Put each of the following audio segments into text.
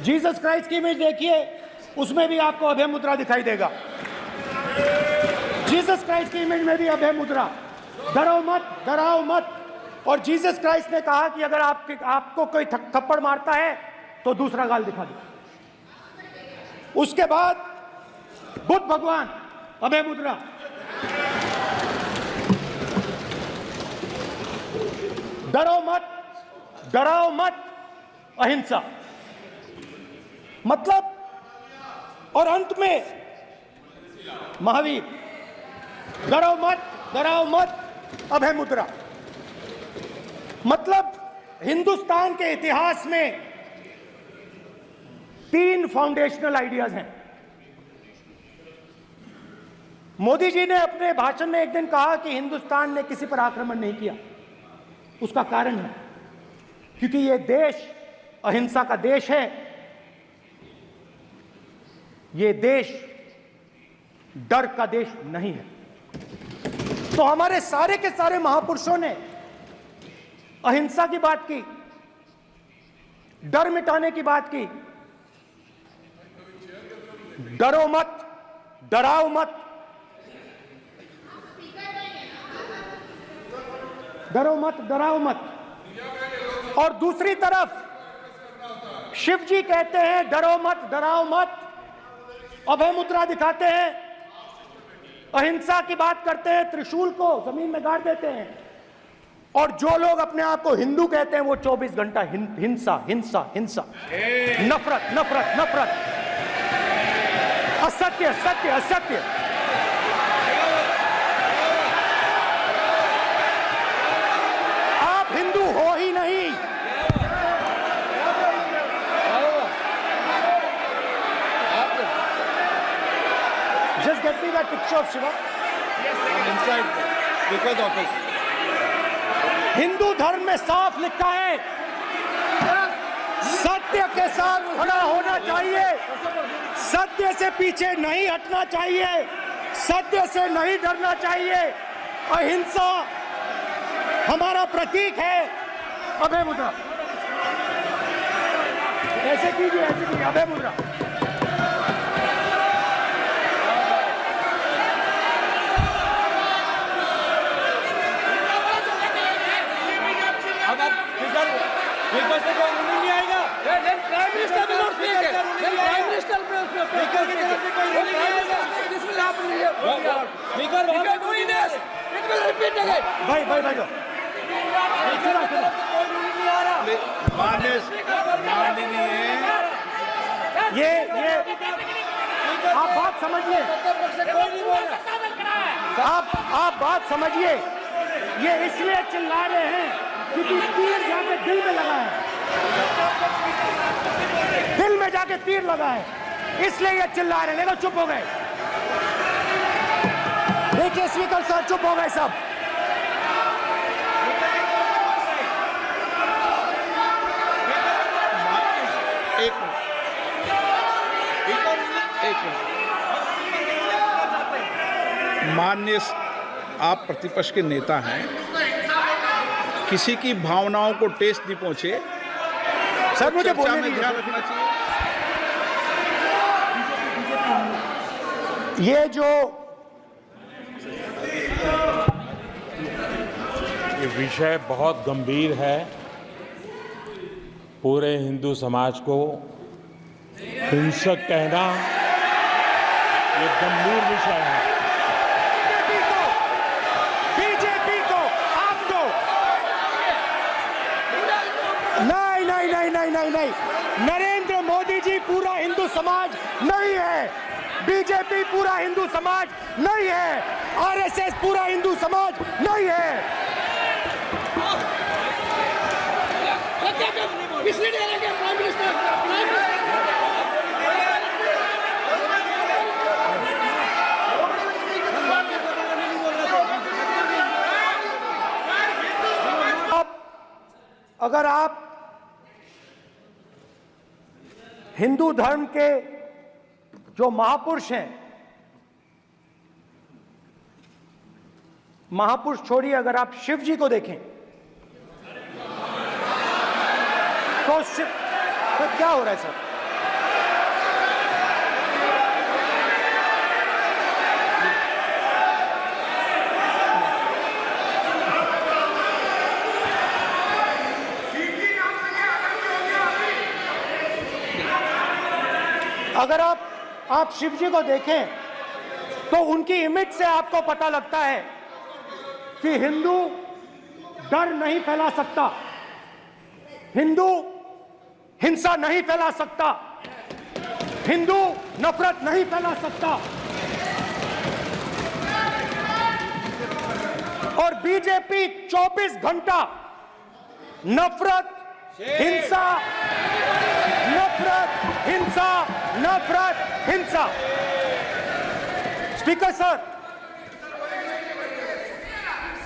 Jesus Christ की image देखिए, उसमें भी आपको अभय मुद्रा दिखाई देगा। जीसस क्राइस्ट की इमेज में भी अभय मुद्रा, डरो मत, डराओ मत। और जीसस क्राइस्ट ने कहा कि अगर आपको कोई थप्पड़ मारता है तो दूसरा गाल दिखा दो। उसके बाद बुद्ध भगवान, अभय मुद्रा। डरो मत, डराओ मत, अहिंसा। मतलब, और अंत में महावीर, डरो मत, डराओ मत, अभय मुद्रा। मतलब हिंदुस्तान के इतिहास में 3 फाउंडेशनल आइडियाज हैं। मोदी जी ने अपने भाषण में एक दिन कहा कि हिंदुस्तान ने किसी पर आक्रमण नहीं किया। उसका कारण है क्योंकि यह देश अहिंसा का देश है। यह देश डर का देश नहीं है। तो हमारे सारे के सारे महापुरुषों ने अहिंसा की बात की, डर मिटाने की बात की। डरो मत, डराओ मत, डरो मत, डराओ मत। और दूसरी तरफ शिव जी कहते हैं डरो मत, डराओ मत, अभय मुद्रा दिखाते हैं, अहिंसा की बात करते हैं, त्रिशूल को जमीन में गाड़ देते हैं। और जो लोग अपने आप को हिंदू कहते हैं वो 24 घंटा हिंसा, हिंसा, हिंसा, नफरत, नफरत, नफरत, असत्य, सत्य, असत्य। आप हिंदू हो ही नहीं। Just get me that picture of Shiva. Inside Speaker's office. Hindu धर्म में साफ लिखा है, सत्य के साथ खड़ा होना चाहिए, सत्य से पीछे नहीं हटना चाहिए, सत्य से नहीं डरना चाहिए। अहिंसा हमारा प्रतीक है। अभय मुद्रा, ऐसे कीजिए, ऐसे कीजिए, अभय मुद्रा। स्पीकर से कोई रूलिंग नहीं आएगा। Prime minister will not speak. Then Prime Minister will speak. Speaker की तरफ से कोई रूलिंग नहीं आएगा। This will happen here. Speaker If you are doing this, it will repeat again. भाई भाई भाई, स्पीकर की तरफ से कोई रूलिंग नहीं आ रहा। माननीय ये आप बात समझिए, कोई नहीं बोल रहा। आप बात समझिए। ये इसलिए चिल्ला रहे हैं क्योंकि तीर जाके दिल में लगा है, दिल में जाके तीर लगा है, इसलिए ये चिल्ला रहे हैं। नहीं तो चुप हो गए। देखिए स्पीकर साहब चुप हो गए सब। एक मिनट। माननीय आप प्रतिपक्ष के नेता हैं, किसी की भावनाओं को ठेस नहीं पहुंचे। सर मुझे चर्चा बोलने में दीजिए। ध्यान रखना चाहिए। ये जो ये विषय बहुत गंभीर है। पूरे हिंदू समाज को हिंसक कहना ये गंभीर विषय है। बीजेपी को आपको नहीं, नरेंद्र मोदी जी पूरा हिंदू समाज नहीं है, बीजेपी पूरा हिंदू समाज नहीं है, आरएसएस पूरा हिंदू समाज नहीं है। अगर आप हिंदू धर्म के जो महापुरुष हैं, महापुरुष छोड़िए, अगर आप शिव जी को देखें तो क्या हो रहा है सर? अगर आप शिव जी को देखें तो उनकी इमेज से आपको पता लगता है कि हिंदू डर नहीं फैला सकता, हिंदू हिंसा नहीं फैला सकता, हिंदू नफरत नहीं फैला सकता। और बीजेपी 24 घंटा नफरत, हिंसा, नफरत, हिंसा, नफरत, हिंसा। स्पीकर सर,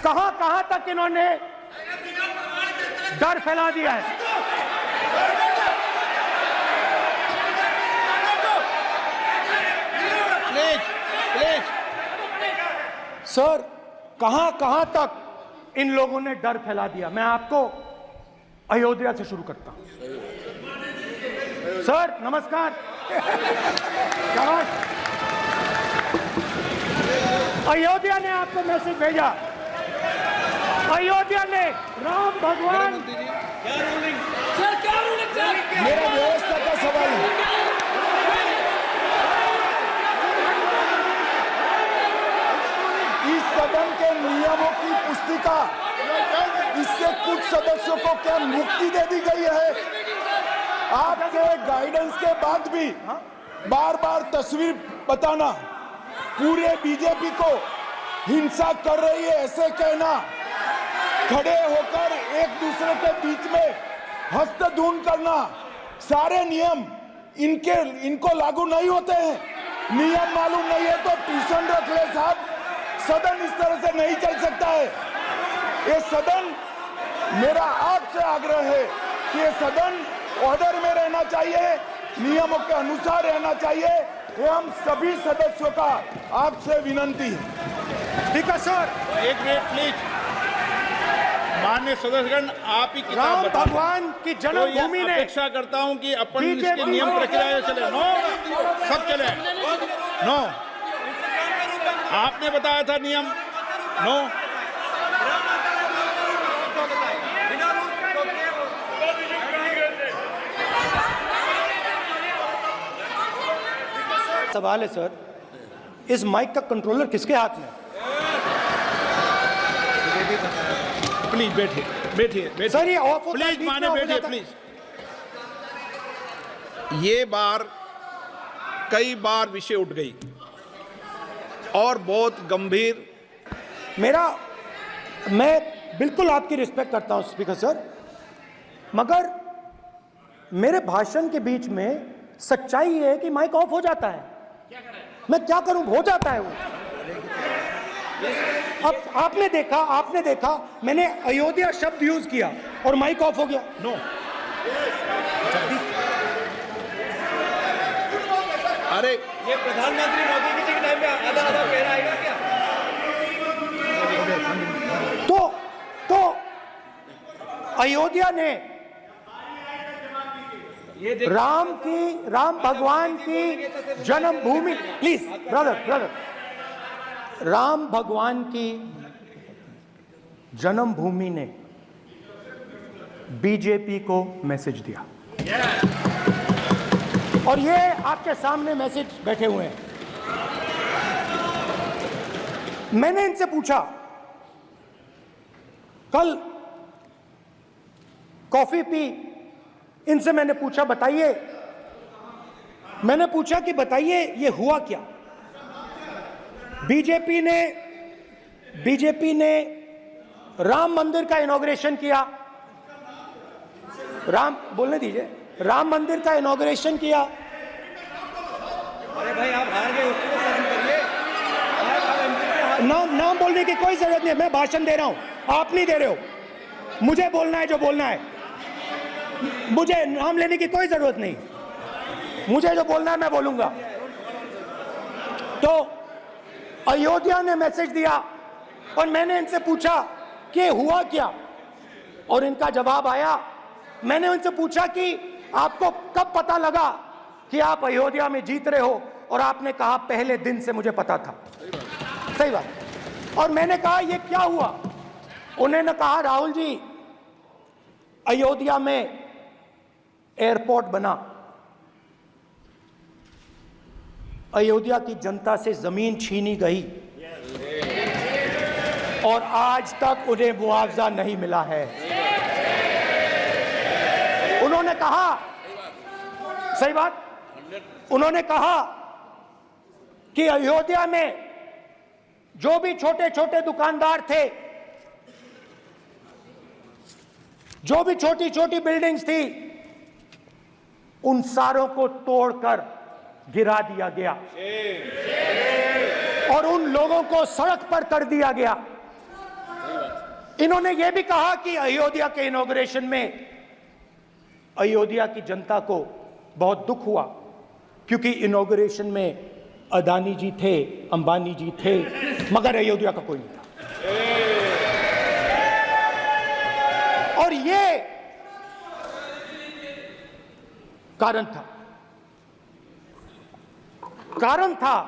कहां तक इन्होंने डर फैला दिया है? प्लीज सर, कहां तक इन लोगों ने डर फैला दिया? मैं आपको अयोध्या से शुरू करता हूं। सर नमस्कार। शाबाश। अयोध्या ने आपको मैसेज भेजा, अयोध्या ने राम भगवान। सर क्या रूलिंग सर? मेरा व्यवस्था का सवाल है। इस सदन के नियमों की पुस्तिका, इससे कुछ सदस्यों को क्या मुक्ति दे दी गई है? आपके गाइडेंस के बाद भी बार बार तस्वीर बताना, पूरे बीजेपी को हिंसा कर रही है ऐसे कहना, खड़े होकर एक दूसरे के बीच में हस्तधून करना, सारे नियम इनको लागू नहीं होते हैं। नियम मालूम नहीं है तो ट्यूशन रख ले साहब, सदन इस तरह से नहीं चल सकता है। ये सदन, मेरा आपसे आग्रह है कि ये सदन ऑर्डर में रहना चाहिए, नियमों के अनुसार रहना चाहिए। ये हम सभी सदस्यों का आपसे विनंती है। ठीक है सर। एक मिनट प्लीज। माननीय सदस्यगण, आप ही किताब राम बताओ। भगवान की तो जन्मभूमि ये ने अपेक्षा करता हूं कि अपन बीजेपी इसके नियम प्रक्रिया चले। नो, सब चले। नो, आपने बताया था नियम। नो, सवाल है सर, इस माइक का कंट्रोलर किसके हाथ में? प्लीज बैठिए बैठिए सर ये ऑफ होता है, प्लीज बीच में माने ऑफ हो बैठिए जाता है। प्लीज। ये बार कई बार विषय उठ गई और बहुत गंभीर। मैं बिल्कुल आपकी रिस्पेक्ट करता हूं स्पीकर सर, मगर मेरे भाषण के बीच में सच्चाई ये है कि माइक ऑफ हो जाता है। मैं क्या करूं, हो जाता है वो। अब आपने देखा मैंने अयोध्या शब्द यूज किया और माइक ऑफ हो गया। नो, अरे ये प्रधानमंत्री मोदी जी के टाइम में आधा आधा कह रहा है क्या? तो अयोध्या ने राम भगवान की जन्मभूमि, प्लीज ब्रदर, राम भगवान की जन्मभूमि ने बीजेपी को मैसेज दिया और ये आपके सामने मैसेज बैठे हुए हैं। मैंने इनसे पूछा, कल कॉफी पी, इनसे मैंने पूछा बताइए ये हुआ क्या? बीजेपी ने राम मंदिर का इनॉग्रेशन किया, बोलने दीजिए, राम मंदिर का इनॉग्रेशन किया। अरे भाई आप हार गए, उसको तो सहन करिए। नाम बोलने की कोई जरूरत नहीं है, मैं भाषण दे रहा हूं, आप नहीं दे रहे हो। मुझे बोलना है जो बोलना है, मुझे नाम लेने की कोई जरूरत नहीं, मुझे जो बोलना है मैं बोलूंगा। तो अयोध्या ने मैसेज दिया और मैंने इनसे पूछा कि हुआ क्या, और इनका जवाब आया। मैंने उनसे पूछा कि आपको कब पता लगा कि आप अयोध्या में जीत रहे हो, और आपने कहा पहले दिन से मुझे पता था। सही बात। और मैंने कहा ये क्या हुआ? उन्होंने कहा राहुल जी, अयोध्या में एयरपोर्ट बना, अयोध्या की जनता से जमीन छीनी गई और आज तक उन्हें मुआवजा नहीं मिला है। उन्होंने कहा, सही बात, उन्होंने कहा कि अयोध्या में जो भी छोटे छोटे दुकानदार थे, जो भी छोटी छोटी बिल्डिंग्स थी, उन सारों को तोड़कर गिरा दिया गया और उन लोगों को सड़क पर कर दिया गया। इन्होंने यह भी कहा कि अयोध्या के इनॉग्रेशन में अयोध्या की जनता को बहुत दुख हुआ क्योंकि इनॉग्रेशन में अदानी जी थे, अंबानी जी थे, मगर अयोध्या का कोई नहीं था। और ये कारण था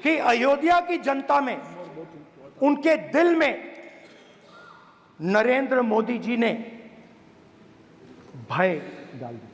कि अयोध्या की जनता में, उनके दिल में नरेंद्र मोदी जी ने भय डाल दिया।